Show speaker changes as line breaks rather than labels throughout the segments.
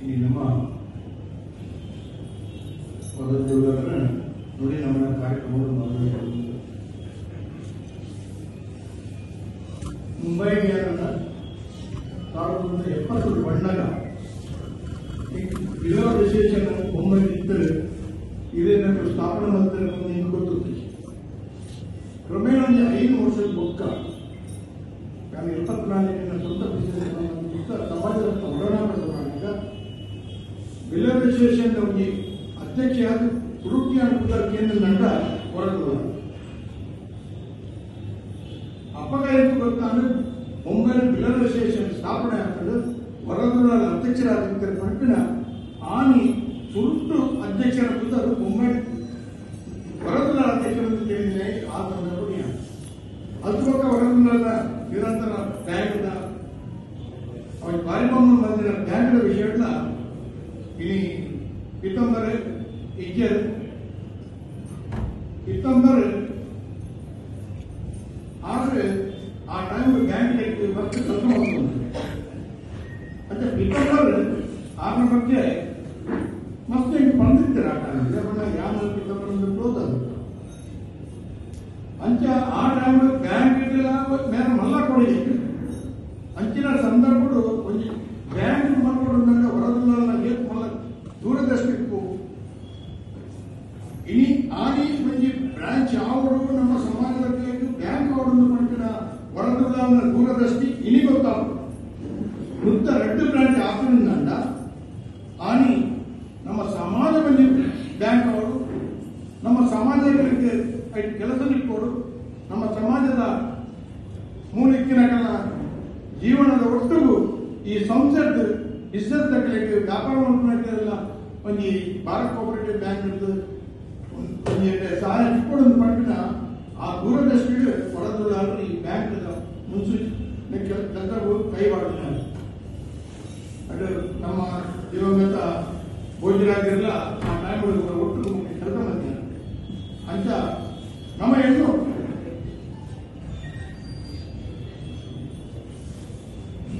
ಈ ನಮ್ಮ ಪದವಿಗಳನ್ನ ನೋಡಿ ನಮ್ಮ ಕಾರ್ಯಕ್ರಮಗಳು ಮಾಡಬೇಕು. ಮುಂಬೈ ಮೇಲನ್ನ 1970 ಬಣ್ಣಗ ಇರೋ ವಿಶೇಷನ ಒಮ್ಮೆ ಇದ್ದರೆ ಇದನ್ನು ಸ್ಥಾಪನೆ ಮಾಡ್ತಾರೆ ನಿಮ್ಗೆ ಗೊತ್ತಿತ್ತು. ಕ್ರಮೇಣ 5 ವರ್ಷದ ಬುಕ್ಕ ನಾನು 24 ಸ್ವಂತ ಬಿಸಿನೆಸ್ ಸಮಾಜದ ಒಡನಾಟಕ ಬಿಲ್ಲರ್ ಅಸೋಸಿಯೇಷನ್ ನಮಗೆ ಅಧ್ಯಕ್ಷರಾದ ತುರುಕಿಯ ಕೇಂದ್ರ ನಂತರ ಹೊರಟು ಅಪ್ಪಗ ಏನು ಗೊತ್ತಾದ್ರೆ ಮುಂಬೈ ಬಿಲ್ಲರ್ ಅಸೋಸಿಯೇಷನ್ ಸ್ಥಾಪನೆ ಆಗ್ತದೆ. ಹೊರಗುಳ ಅಧ್ಯಕ್ಷರಾದ ಪಂಪಿನ ಆನಿ ಸುರುಟ್ಟು ಅಧ್ಯಕ್ಷರ ಅದು ಮುಂಬೈ ಹೊರಗುಳ ಅಧ್ಯಕ್ಷರನ್ನು ಕೇಳಿದ್ರೆ ಆ ಸಂದರ್ಭ ಅದ್ಭುತ ಹೊರಗುಳ ನಿರಂತರ ಬ್ಯಾಂಕ್ನ ಕಾರ್ಯಕ್ರಮ ಬಂದಿನ ಬ್ಯಾಂಕ್ನ ವಿಷಯಗಳ ಇನಿ ಪಿತಂಬರ್ ಇಜ್ಜರ್ ಪಿತಂಬರ್ ಆದ್ರೆ ಆ ಟೈಮ್ ಬ್ಯಾಂಕ್ ವರ್ಕ್ ಕೆಲಸ ಮಾಡ್ತಾರೆ. అంటే ಪಿತಂಬರ್ ಆನ ಬಗ್ಗೆ ಮತ್ತೆ ಬಂದಿರ್ತಾರೆ ಆ ಟೈಮ್ ಯಾನ ಪಿತಂಬರ್ ಕ್ಲೋಸ್ ಅದು ಅಂಚ ಆ ಟೈಮ್ ಬ್ಯಾಂಕ್ ಮೇಲೆ ಮಲ್ಲ ಕೊಡಿ ಅಂಚಿನ ಸಂದರ್ಭಗಳು ಒಂದು ಬ್ಯಾಂಕ್ ಮಾಡ್ಕೊಂಡು ಹೊರದಲ್ಲ ಏತ್ ಮಲ್ಲ ದೂರದಷ್ಟಿತ್ತು. ಇನಿ ಆದಿ ಮಂದಿ ಬ್ರಾಂಚ್ ಯಾವುದು ನಮ್ಮ ಸಮಾಜದಲ್ಲಿ ಬ್ಯಾಂಕ್ ಅವರನ್ನು ಮಾಡ್ತಿನ ಹೊರದಲ್ಲ ದೂರದೃಷ್ಟಿ ಇನಿ ಗೊತ್ತಾಗ್ತದೆ. ವೃತ್ತ 2 ಬ್ರಾಂಚ್ ಆದ್ರಿಂದ ಆನಿ ನಮ್ಮ ಸಮಾಜ ಮಂದಿ ಬ್ಯಾಂಕ್ ಅವರು ನಮ್ಮ ಸಮಾಜಕ್ಕೆ ಕೆಲಸ ನಿಟ್ಟುಕೊಡು ನಮ್ಮ ಸಮಾಜದ ಮೂಲಿಕ್ಕಿನ ಜೀವನದ ಒಟ್ಟಿಗೂ ಈ ಸಂಸತ್ ಇಷ್ಟಕ್ಕೆ ವ್ಯಾಪಾರ ಮಾಡ್ಕೊಳ್ಳೋಲ್ಲ ಒಂದು ಭಾರತ್ ಕೋಆಪರೇಟಿವ್ ಬ್ಯಾಂಕ್ ಒಂದು ಸಹಾಯ ಇಟ್ಕೊಡೋದು ಪಟ್ಟಿನ ಆ ದೂರದೃಷ್ಟಿಗೆ ಹೊರದಲ್ಲ ಈ ಬ್ಯಾಂಕ್ ಮುನ್ಸೂಚನೆ ಕೆಲಸ ಕೈವಾಡಿದ್ದಾರೆ. ಅದು ನಮ್ಮ ದಿವಂಗತ ಭೋಜರಾಗಿರಲ್ಲ ಆ ಟೈಮ್ ಒಟ್ಟು ಕೆಲಸ ಮಾಡ್ತಾರೆ ಅಂತ ನಮ್ಮ ಹೆಣ್ಣು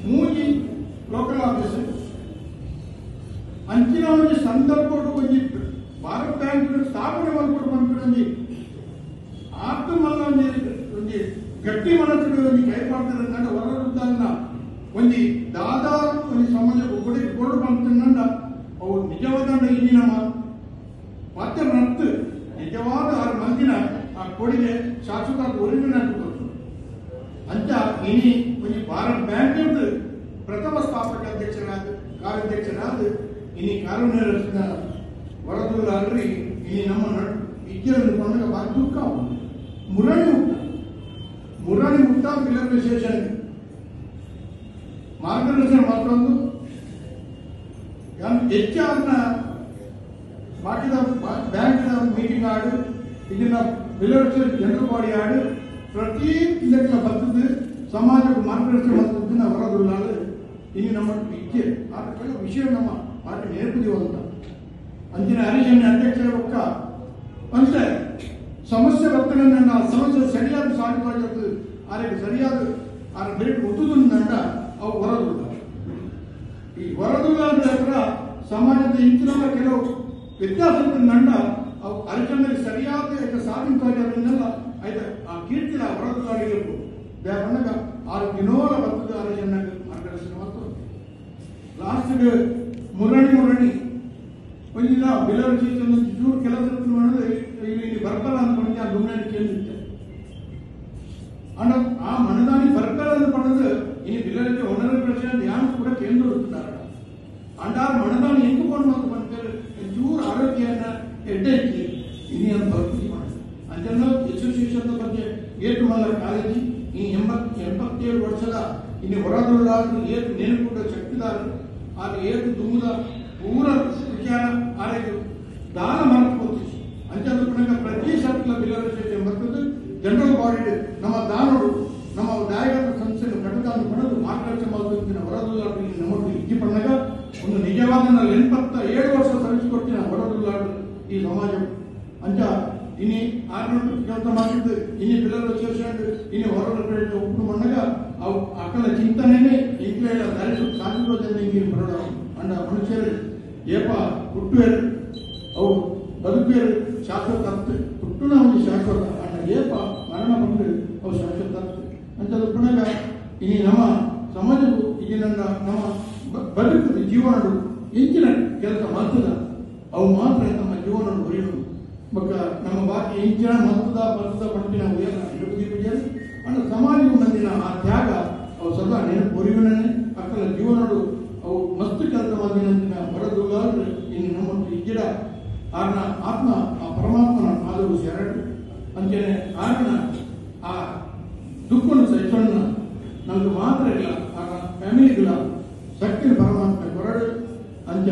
ಮೂಜಿ ಲೋಕಲ್ ಆಫೀಸ್ ಅಂಚಿನ ಒಂದು ಸಂದರ್ಭ ಒಂದು ಭಾರತ ಬ್ಯಾಂಕ್ ಸ್ಥಾಪನೆ ಮಾಡ್ಕೊಂಡು ಬಂದ್ಬಿಟ್ಟು ಆರ್ಥ ಮಲ್ಲ ಒಂದು ಗಟ್ಟಿ ಮನಸ್ಸುಗಳು ಕೈ ಮಾಡ್ತಾರೆ ಹೊರರುದ್ದ ಒಂದು ದಾದಾ ಒಂದು ಸಮಾಜ ಕೊಡು ಬಂದ ಅವು ನಿಜವಾದ ಇಂದಿನ ಮತ್ತೆ ರತ್ತು ನಿಜವಾದ 6 ಮಂದಿನ ಆ ಕೊಡುಗೆ ಶಾಶ್ವತ ಒರಿಜಿನ ಅಂತ ಇನಿ ಒಂದು ಭಾರತ್ ಬ್ಯಾಂಕ್ ಪ್ರಥಮ ಸ್ಥಾಪಕ ಕಾರ್ಯಾಧ್ಯಕ್ಷರಾದ ಇನಿ ಕಾರ್ಯನಿರ್ವಹಿಸಿದ ಹೊರದೂರಲ್ಲಿ ಇನಿ ನಮ್ಮ ವಿದ್ಯೆಯನ್ನು ಕೊಂಡಾಗ ಭಾಳ ದುಃಖ ಮುರಾಣಿ ಮುಕ್ತ ಬಿಲ್ಲರ್ ಅಸೋಸಿಯೇಷನ್ ಮಾರ್ಗದರ್ಶನ ಮತ್ತೊಂದು ಹೆಚ್ಚಾದ ಬಾಕಿದ ಬ್ಯಾಂಕ್ನ ಮೀಟಿಂಗ್ ಆಡು ಇದನ್ನ ಬಿಲ್ಲರ್ ಜನರಲ್ ಬಾಡಿ ಆಡು ಪ್ರತಿ ಇದಕ್ಕೆ ಬರ್ತದೆ ಸಮಾಜಕ್ಕೆ ಮಾರ್ಗದರ್ಶನ ಮಾಡ್ತಿದ್ದ ಹೊರದಲ್ಲ ಇಲ್ಲಿ ನಮ್ಮ ವಿದ್ಯೆ ಆ ವಿಷಯ ನಮ್ಮ ಪಾರ್ಟಿ ನೇರ್ಪದಿವಂತ ಅಂಚಿನ ಹರಿಜನ ಅಧ್ಯಕ್ಷರ ಒಕ್ಕ ಅಂದ್ರೆ ಸಮಸ್ಯೆ ಬರ್ತದೆ ಆ ಸಮಸ್ಯೆ ಸರಿಯಾದ ಸಾಧ್ಯವಾಗುತ್ತೆ ಅದಕ್ಕೆ ಸರಿಯಾದ ಆ ಬೇಟ್ ಒತ್ತುದಂಡ ಅವು ಹೊರದುಲ್ಲ. ಈ ಹೊರದುಲ್ಲ ಹತ್ರ ಸಮಾಜದ ಇಂಚಿನ ಕೆಲವು ವ್ಯತ್ಯಾಸ ನಂಡ ಅವು ಹರಿಜನಿಗೆ ಸರಿಯಾದ ಸಾಧಿಸುವುದನ್ನೆಲ್ಲ ಆಯ್ತಾ ಆ ಕೀರ್ತಿನ ಹೊರದುಲ್ಲಾಗಿರ್ಬೋದು ಬಂದಾಗ 6 ದಿನೋಲ ಬರ್ತದೆ ಹರಿಜನ ಮಾರ್ಗದರ್ಶನ ಮತ್ತು ಲಾಸ್ಟ್ಗೆ ಮುರಣಿ ಒಂದಿನ ಬಿಲ್ಲರ್ ಚೂರು ಕೆಲಸ ಮಾಡಿದ್ರೆ ಇಲ್ಲಿ ಬರ್ಕಲ್ಲ ಅಂದ್ಕೊಂಡು ಆ ದುಮ್ನಾಡಿ ಕೇಳಿದ್ದೆ ಆ ಮನದಾನಿ ಬರ್ಕಲ್ಲ ಅಂದ್ಕೊಂಡ್ರೆ ಇನ್ನು ಬಿಲ್ಲರಿಗೆ 1% ಯಾರು ಕೂಡ ಕೇಂದ್ರ ಇರ್ತಾರೆ ಅಂಡ ಮನದಾನಿ ಎಂದುಕೊಂಡು ಮತ್ತು ಬಂದರೆ ಚೂರು ಆರೋಗ್ಯನ ಎಡ್ಡೆತ್ತಿ ಇನ್ನೇನು ಬರ್ತಿ ಮಾಡಿ ಅಂತೆಲ್ಲ ಅಸೋಸಿಯೇಷನ್ ಬಗ್ಗೆ ಏಟು ಮಲ್ಲ ಕಾಲೇಜಿ ಈ 87 ವರ್ಷದ ಇನ್ನು ಹೊರದುಳ್ಳ ಏಟು ನೆನಪುಟ ಶಕ್ತಿದಾರ ಆಗ ಏಟು ತುಂಬದ ಪೂರ ವಿಚಾರ ಆರೋಗ್ಯ ದಾನ ಮಾಡ್ಕೋತೀವಿ ಅಂಚೆ ಪ್ರತಿ ಸರ್ಕಲ್ ಬಿಲ್ಲರ್ ಅಸೋಸಿಯೇಷನ್ ಬರ್ತದೆ ಜನರಲ್ ಬಾಡಿ ನಮ್ಮ ದಾನರು ನಮ್ಮ ದಾಯಕ ಸಂಸ್ಥೆಯನ್ನು ಕಟ್ಟದಾನ ಪಡೆದು ಮಾರ್ಗದರ್ಶನ ಮಾಡುತ್ತಿನ ಹೊರದುಲ್ಲಾಡಿ ನಮ್ಮನ್ನು ಇಜ್ಜಿ ಪಡೆದಾಗ ಒಂದು ನಿಜವಾದ 87 ವರ್ಷ ಸಲ್ಲಿಸಿಕೊಟ್ಟಿನ ಹೊರದುಲ್ಲಾಡು ಈ ಸಮಾಜ ಅಂಚ ಇನಿ 6 ಕೆಲಸ ಮಾಡಿದ್ದು ಇನಿ ಬಿಲ್ಲರ್ ಅಸೋಸಿಯೇಷನ್ ಇನಿ ಹೊರಗಡೆ ಒಪ್ಪು ಬಂದಾಗ ಅವು ಅಕ್ಕಳ ಚಿಂತನೆನೇ ಇಂಕ್ಲೇಡ ಧರಿಸು ಸಾಧಿಸೋದನ್ನ ಬರೋಡ ಅಂಡ ಮನುಷ್ಯರು ಏಪ ಹುಟ್ಟುವೇರು ಅವು ಬದುಕುವೇರು ಶಾಶ್ವತ ಅರ್ಥ ಹುಟ್ಟುನ ಒಂದು ಶಾಶ್ವತ ಅಂಡ ಏಪ ಮರಣ ಬಂದು ಅವು ಶಾಶ್ವತ ಅರ್ಥ ಅಂತ ಪುನಃ ಈ ನಮ್ಮ ಸಮಾಜವು ಈಗ ನಮ್ಮ ಬದುಕು ಜೀವನಡು ಹೆಚ್ಚಿನ ಕೆಲಸ ಮಾಡ್ತದ ಅವು ಮಾತ್ರ ನಮ್ಮ ಜೀವನ ಉರಿಯುವುದು ಬೊಕ್ಕ ನಮ್ಮ ಬಾಕಿ ಹೆಚ್ಚಿನ ಮಹತ್ವದ ಪಂಪಿನ ಉಯರ್ನ ಇರುವುದಿಲ್ಲ ಅಂಡ ಸಮಾಜವು ನಂದಿನ ಆ ತ್ಯಾಗ ಅವು ಸದಾ ನೆನಪು ಉರಿವಿನೇ ಅಕ್ಕಲ ಜೀವನಡು ಅವು ಮಸ್ತ್ ಕೆಲಸ ಮಾಡಿನ ಹೊರದುಗಾದ್ರೆ ಇನ್ನು ನಮ್ಮ ಇಜ್ಜಿಡ ಆರ್ನ ಆತ್ಮ ಆ ಪರಮಾತ್ಮನ ಪಾದವು ಶರಣು ಅಂಚನೆ ಆರ್ನ ಆ ದುಃಖವನ್ನು ಸಹಿಸೋಣ ನಮ್ಗೆ ಮಾತ್ರ ಇಲ್ಲ ಆಗ ಫ್ಯಾಮಿಲಿಗಳ ಶಕ್ತಿ ಪರಮಾತ್ಮ ಕೊರಡು ಅಂಚ